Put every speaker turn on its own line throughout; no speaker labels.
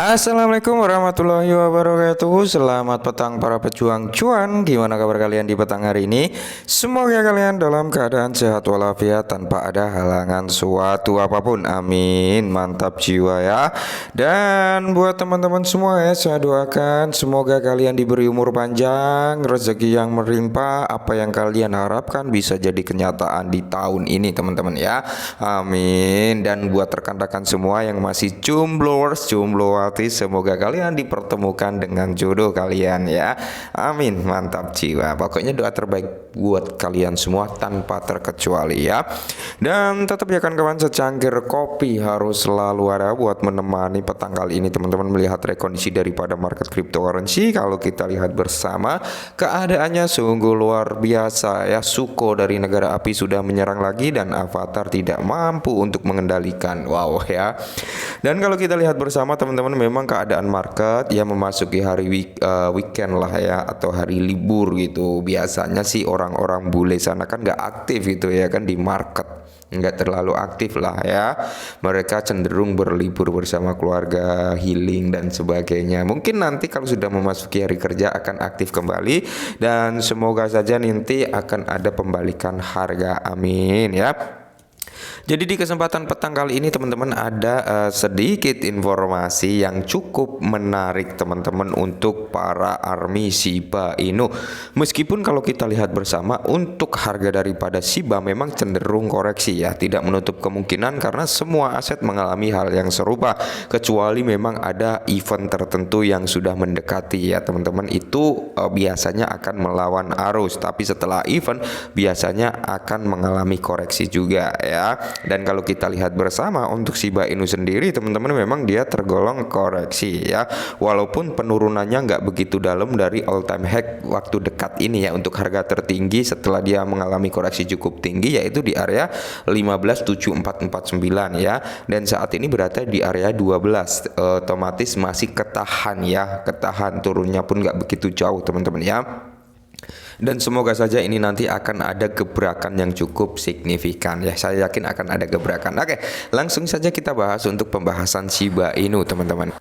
Assalamualaikum warahmatullahi wabarakatuh. Selamat petang para pejuang cuan. Gimana kabar kalian di petang hari ini? Semoga kalian dalam keadaan sehat walafiat tanpa ada halangan suatu apapun. Amin. Mantap jiwa ya. Dan buat teman-teman semua ya, saya doakan semoga kalian diberi umur panjang, rezeki yang melimpah, apa yang kalian harapkan bisa jadi kenyataan di tahun ini teman-teman ya. Amin. Dan buat rekan-rekan semua yang masih jombloers, semoga kalian dipertemukan dengan jodoh kalian ya. Amin. Mantap jiwa. Pokoknya doa terbaik buat kalian semua tanpa terkecuali ya. Dan tetap ya kan kawan, secangkir kopi harus selalu ada buat menemani petang kali ini teman-teman melihat rekondisi daripada market cryptocurrency. Kalau kita lihat bersama, keadaannya sungguh luar biasa ya. Suko dari negara api sudah menyerang lagi dan Avatar tidak mampu untuk mengendalikan. Wow ya. Dan kalau kita lihat bersama teman-teman, memang keadaan market ya memasuki hari weekend lah ya, atau hari libur gitu. Biasanya sih orang-orang bule sana kan nggak aktif gitu ya kan di market, nggak terlalu aktif lah ya. Mereka cenderung berlibur bersama keluarga, healing dan sebagainya. Mungkin nanti kalau sudah memasuki hari kerja akan aktif kembali, dan semoga saja nanti akan ada pembalikan harga. Amin ya. Jadi di kesempatan petang kali ini teman-teman ada sedikit informasi yang cukup menarik teman-teman untuk para army Shiba Inu. Meskipun kalau kita lihat bersama untuk harga daripada Shiba memang cenderung koreksi ya, tidak menutup kemungkinan karena semua aset mengalami hal yang serupa, kecuali memang ada event tertentu yang sudah mendekati ya teman-teman, itu biasanya akan melawan arus, tapi setelah event biasanya akan mengalami koreksi juga ya. Dan kalau kita lihat bersama untuk Shiba Inu sendiri teman-teman, memang dia tergolong koreksi ya, walaupun penurunannya nggak begitu dalam dari all time high waktu dekat ini ya. Untuk harga tertinggi setelah dia mengalami koreksi cukup tinggi yaitu di area 15.7449 ya, dan saat ini berada di area 12, otomatis masih ketahan ya, ketahan, turunnya pun nggak begitu jauh teman-teman ya. Dan semoga saja ini nanti akan ada gebrakan yang cukup signifikan ya. Saya yakin akan ada gebrakan. Oke, langsung saja kita bahas untuk pembahasan Shiba Inu teman-teman.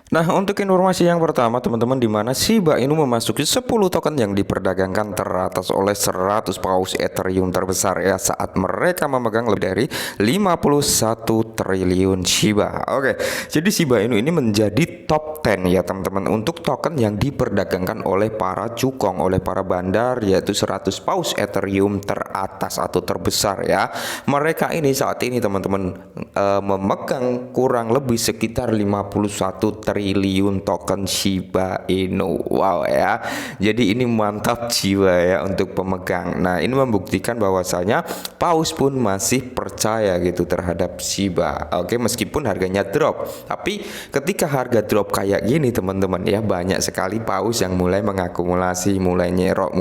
Nah, untuk informasi yang pertama teman-teman, di mana Shiba Inu memasuki 10 token yang diperdagangkan teratas oleh 100 paus Ethereum terbesar ya, saat mereka memegang lebih dari 51 triliun Shiba. Oke, jadi Shiba Inu ini menjadi top 10 ya teman-teman untuk token yang diperdagangkan oleh para cukong, oleh para bandar, yaitu 100 paus Ethereum teratas atau terbesar ya. Mereka ini saat ini teman-teman memegang kurang lebih sekitar 51 triliun token Shiba Inu. Wow ya. Jadi ini mantap jiwa ya untuk pemegang. Nah, ini membuktikan bahwasanya paus pun masih percaya gitu terhadap Shiba. Oke, meskipun harganya drop. Tapi ketika harga drop kayak gini teman-teman ya, banyak sekali paus yang mulai mengakumulasi, mulai nyerok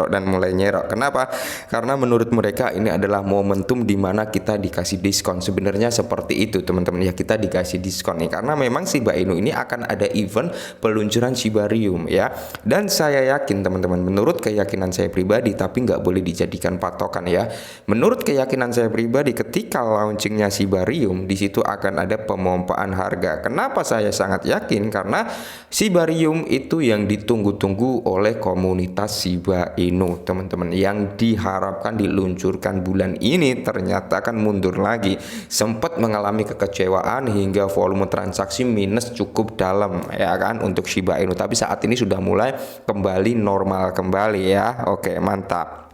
dan mulai nyerok. Kenapa? Karena menurut mereka ini adalah momentum di mana kita dikasih diskon. Sebenarnya seperti itu teman-teman ya, kita dikasih diskon nih karena memang Shiba Inu ini akan ada event peluncuran Shibarium ya. Dan saya yakin teman-teman, menurut keyakinan saya pribadi, tapi nggak boleh dijadikan patokan ya. Menurut keyakinan saya pribadi, ketika launchingnya Shibarium, di situ akan ada pemompaan harga. Kenapa saya sangat yakin? Karena Shibarium itu yang ditunggu-tunggu oleh komunitas Shiba Inu teman-teman, yang diharapkan diluncurkan bulan ini ternyata akan mundur lagi. Sempat mengalami kekecewaan hingga volume transaksi minus cukup dalam ya kan untuk Shiba Inu, tapi saat ini sudah mulai kembali normal kembali ya. Oke, mantap.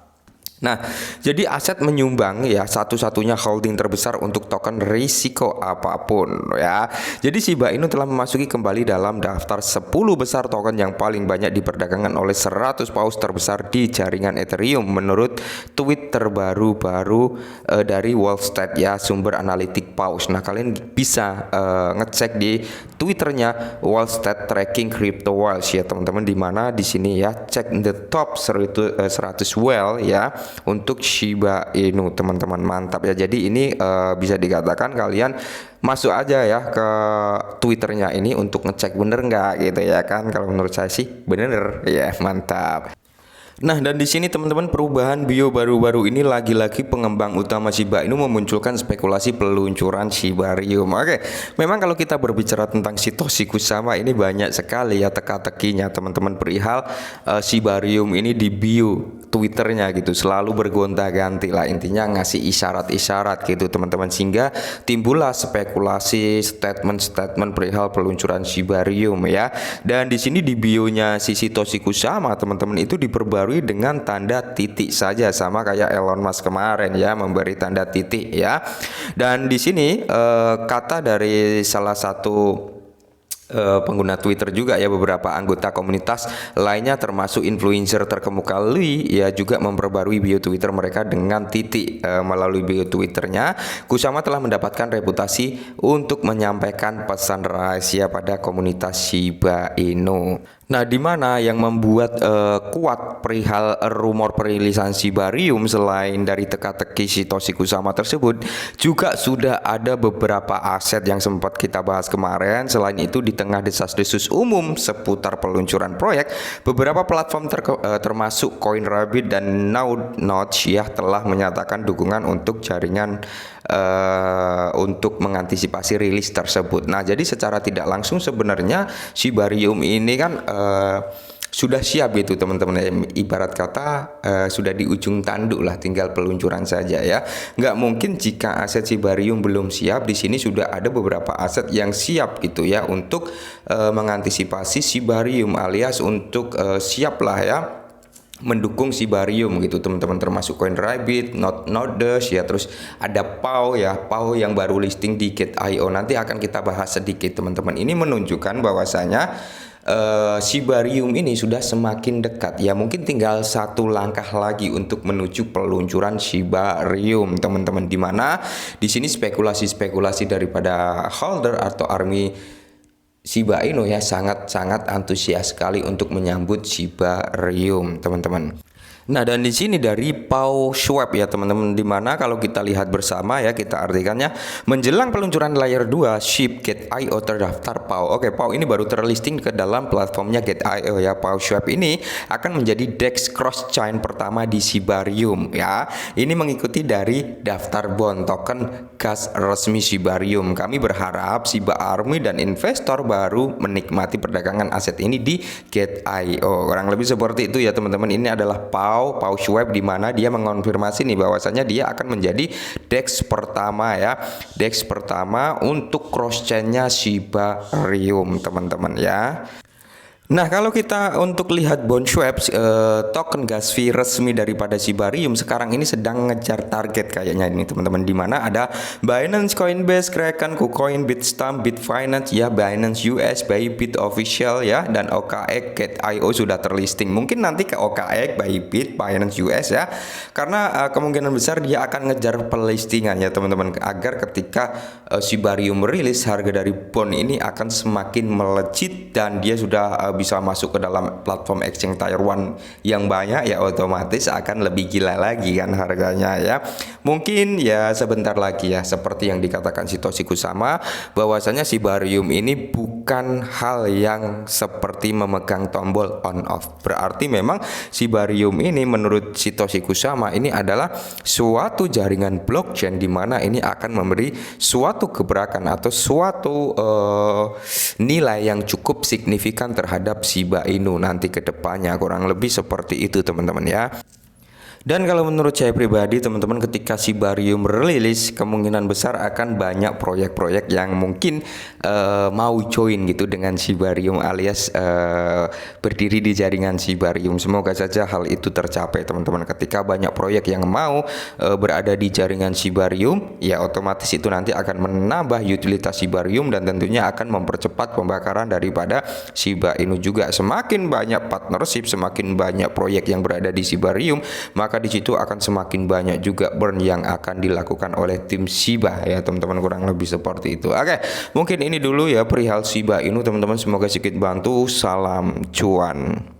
Nah, jadi aset menyumbang ya satu-satunya holding terbesar untuk token risiko apapun ya. Jadi Shiba Inu telah memasuki kembali dalam daftar 10 besar token yang paling banyak diperdagangkan oleh 100 paus terbesar di jaringan Ethereum menurut tweet terbaru dari Wallstat ya, sumber analitik paus. Nah, kalian bisa ngecek di Twitternya Wallstat Tracking Crypto Whales ya teman-teman, di mana di sini ya cek the top 100 whale ya untuk Shiba Inu teman-teman. Mantap ya. Jadi ini bisa dikatakan kalian masuk aja ya ke Twitternya ini untuk ngecek bener nggak gitu ya kan. Kalau menurut saya sih bener ya. Mantap. Nah, dan di sini teman-teman perubahan bio baru-baru ini lagi-lagi pengembang utama Shiba Inu memunculkan spekulasi peluncuran Shibarium. Oke, memang kalau kita berbicara tentang Satoshi Kusama ini banyak sekali ya teka-tekinya teman-teman perihal Shibarium ini di bio Twitternya gitu, selalu bergonta-ganti lah, intinya ngasih isyarat-isyarat gitu teman-teman, sehingga timbullah spekulasi statement-statement perihal peluncuran Shibarium ya. Dan di sini di bionya si Satoshi Kusama teman-teman itu diperbarui dengan tanda titik saja, sama kayak Elon Musk kemarin ya, memberi tanda titik ya. Dan di sini kata dari salah satu pengguna Twitter juga ya, beberapa anggota komunitas lainnya termasuk influencer terkemuka Lui ya juga memperbarui bio Twitter mereka dengan titik. Melalui bio Twitternya, Kusama telah mendapatkan reputasi untuk menyampaikan pesan rahasia pada komunitas Shiba Inu. Nah, di mana yang membuat kuat perihal rumor perilisan Shibarium selain dari teka-teki Satoshi Kusama tersebut, juga sudah ada beberapa aset yang sempat kita bahas kemarin. Selain itu, di tengah desas-desus umum seputar peluncuran proyek, beberapa platform termasuk CoinRabbit dan Notch ya telah menyatakan dukungan untuk jaringan untuk mengantisipasi rilis tersebut. Nah, jadi secara tidak langsung sebenarnya Shibarium ini kan sudah siap gitu teman-teman, ibarat kata sudah di ujung tanduk lah, tinggal peluncuran saja ya. Nggak mungkin jika aset Shibarium belum siap. Di sini sudah ada beberapa aset yang siap gitu ya untuk mengantisipasi Shibarium, alias untuk siap lah ya mendukung Shibarium gitu teman-teman, termasuk CoinRabbit, Notch ya, terus ada PAO ya, PAO yang baru listing di Gate.io, nanti akan kita bahas sedikit teman-teman. Ini menunjukkan bahwasanya Shibarium ini sudah semakin dekat ya, mungkin tinggal satu langkah lagi untuk menuju peluncuran Shibarium teman-teman, dimana di sini spekulasi-spekulasi daripada holder atau army Shiba Inu ya sangat-sangat antusias sekali untuk menyambut Shibarium teman-teman. Nah, dan di sini dari Paul Schwab ya teman-teman, dimana kalau kita lihat bersama ya, kita artikannya menjelang peluncuran layer 2 SHIB Gate.io terdaftar PAO. Oke, PAO ini baru terlisting ke dalam platformnya Gate.io ya. Paul Schwab ini akan menjadi DEX cross chain pertama di Shibarium ya. Ini mengikuti dari daftar bond token gas resmi Shibarium. Kami berharap Shiba Army dan investor baru menikmati perdagangan aset ini di Gate.io. Kurang lebih seperti itu ya teman-teman. Ini adalah Paul Schwab, di mana dia mengonfirmasi nih bahwasanya dia akan menjadi DEX pertama ya, DEX pertama untuk cross chainnya Shibarium teman-teman ya. Nah, kalau kita untuk lihat bond swap token gas fee resmi daripada Shibarium sekarang ini sedang ngejar target kayaknya ini teman-teman, di mana ada Binance, Coinbase, Kraken, KuCoin, Bitstamp, Bitfinex ya, Binance US, Bybit official ya, dan OKX Gate.io sudah terlisting. Mungkin nanti ke OKX, Bybit, Binance US ya, karena kemungkinan besar dia akan ngejar pelistingan ya teman-teman, agar ketika Shibarium merilis, harga dari bond ini akan semakin melejit dan dia sudah bisa masuk ke dalam platform exchange tier 1 yang banyak ya, otomatis akan lebih gila lagi kan harganya ya. Mungkin ya sebentar lagi ya, seperti yang dikatakan Satoshi Kusama, bahwasanya Shibarium ini bukan hal yang seperti memegang tombol on off. Berarti memang Shibarium ini menurut Satoshi Kusama ini adalah suatu jaringan blockchain, di mana ini akan memberi suatu gebrakan atau suatu nilai yang cukup signifikan terhadap Shiba Inu nanti ke depannya. Kurang lebih seperti itu teman-teman ya. Dan kalau menurut saya pribadi teman-teman, ketika Shibarium rilis, kemungkinan besar akan banyak proyek-proyek yang mungkin mau join gitu dengan Shibarium, alias berdiri di jaringan Shibarium. Semoga saja hal itu tercapai teman-teman. Ketika banyak proyek yang mau berada di jaringan Shibarium, ya otomatis itu nanti akan menambah utilitas Shibarium dan tentunya akan mempercepat pembakaran daripada Shiba Inu juga. Semakin banyak partnership, semakin banyak proyek yang berada di Shibarium, maka di situ akan semakin banyak juga burn yang akan dilakukan oleh tim Shiba ya teman-teman, kurang lebih seperti itu. Oke, mungkin ini dulu ya perihal Shiba Inu teman-teman, semoga sedikit bantu. Salam cuan.